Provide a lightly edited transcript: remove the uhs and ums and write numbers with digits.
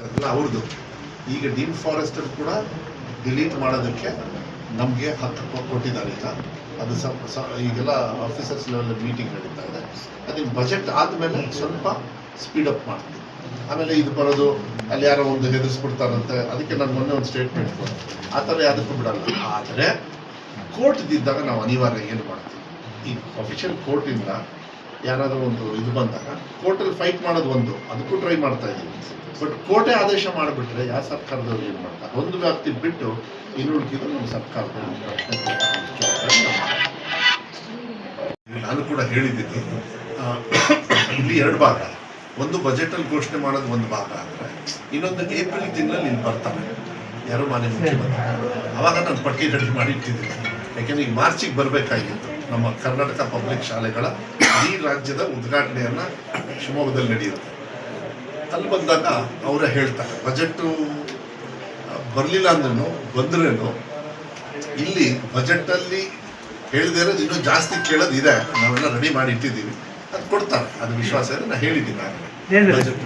ಅದೆಲ್ಲ ಅವ್ರದ್ದು. ಈಗ ಡೀಮ್ ಫಾರೆಸ್ಟರ್ ಕೂಡ ಡಿಲೀಟ್ ಮಾಡೋದಕ್ಕೆ ನಮಗೆ ಹಕ್ಕು ಕೊಟ್ಟಿದ್ದಾರೆ. ಈಗ ಅದು ಈಗೆಲ್ಲ ಆಫೀಸರ್ಸ್ ಲೆವೆಲ್ ಮೀಟಿಂಗ್ ನಡೀತಾ ಇದೆ. ಅದಕ್ಕೆ ಬಜೆಟ್ ಆದಮೇಲೆ ಸ್ವಲ್ಪ ಸ್ಪೀಡಪ್ ಮಾಡ್ತೀವಿ. ಆಮೇಲೆ ಇದು ಬರೋದು ಅಲ್ಲಿ ಯಾರೋ ಒಂದು ಹೆದರ್ಸ್ಬಿಡ್ತಾರಂತೆ, ಅದಕ್ಕೆ ನಾನು ಮೊನ್ನೆ ಒಂದು ಸ್ಟೇಟ್ಮೆಂಟ್ ಕೊಟ್ಟೆ, ಆ ಥರ ಯಾವುದಕ್ಕೂ ಬಿಡಲ್ಲ. ಆದರೆ ಕೋರ್ಟ್ದಿದ್ದಾಗ ನಾವು ಅನಿವಾರ್ಯ ಏನು ಮಾಡ್ತೀವಿ, ಈ ಅಫಿಷಿಯಲ್ ಕೋರ್ಟಿಂದ ಯಾರಾದರೂ ಒಂದು ಇದು ಬಂದಾಗ ಕೋರ್ಟಲ್ಲಿ ಫೈಟ್ ಮಾಡೋದು ಒಂದು, ಅದಕ್ಕೂ ಟ್ರೈ ಮಾಡ್ತಾ ಇದ್ದೀವಿ. ಬಟ್ ಕೋರ್ಟೇ ಆದೇಶ ಮಾಡಿಬಿಟ್ರೆ ಯಾವ ಸರ್ಕಾರದವ್ರು ಏನು ಮಾಡ್ತಾರೆ, ಒಂದು ವ್ಯಾಪ್ತಿ ಬಿಟ್ಟು ಇನ್ನುಳಿದು ನಮ್ಮ ಸರ್ಕಾರದ ನಾನು ಕೂಡ ಹೇಳಿದ್ದೀನಿ. ಇಲ್ಲಿ ಎರಡು ಭಾಗ, ಒಂದು ಬಜೆಟಲ್ಲಿ ಘೋಷಣೆ ಮಾಡೋದು ಒಂದು ಭಾಗ ಆದರೆ, ಇನ್ನೊಂದು ಏಪ್ರಿಲ್ ತಿಂಗಳಲ್ಲಿ ಇಲ್ಲಿ ಬರ್ತಾರೆ ಯಾರು ಮಾನ್ಯ ಮುಖ್ಯಮಂತ್ರಿ. ಅವಾಗ ನಾನು ಪಟ್ಟಿ ರೆಡಿ ಮಾಡಿಟ್ಟಿದ್ದೀನಿ. ಯಾಕೆಂದರೆ ಈಗ ಮಾರ್ಚಿಗೆ ಬರಬೇಕಾಗಿತ್ತು ನಮ್ಮ ಕರ್ನಾಟಕ ಪಬ್ಲಿಕ್ ಶಾಲೆಗಳ ಈ ರಾಜ್ಯದ ಉದ್ಘಾಟನೆಯನ್ನು ಶಿವಮೊಗ್ಗದಲ್ಲಿ ನಡೆಯುತ್ತೆ. ಅಲ್ಲಿ ಬಂದಾಗ ಅವರೇ ಹೇಳ್ತಾರೆ, ಬಜೆಟ್ಟು ಬರಲಿಲ್ಲ ಅಂದ್ರೂ ಬಂದ್ರೇನು ಇಲ್ಲಿ ಬಜೆಟಲ್ಲಿ ಹೇಳಿದೇ ಇರೋದು ಇನ್ನೂ ಜಾಸ್ತಿ ಕೇಳೋದಿದೆ, ನಾವೆಲ್ಲ ರೆಡಿ ಮಾಡಿ ಇಟ್ಟಿದ್ದೀವಿ, ಅದು ಕೊಡ್ತಾರೆ, ಅದು ವಿಶ್ವಾಸ ಇದೆ. ನಾನು ಹೇಳಿದ್ದೀನಿ ನಾನು ಬಜೆಟ್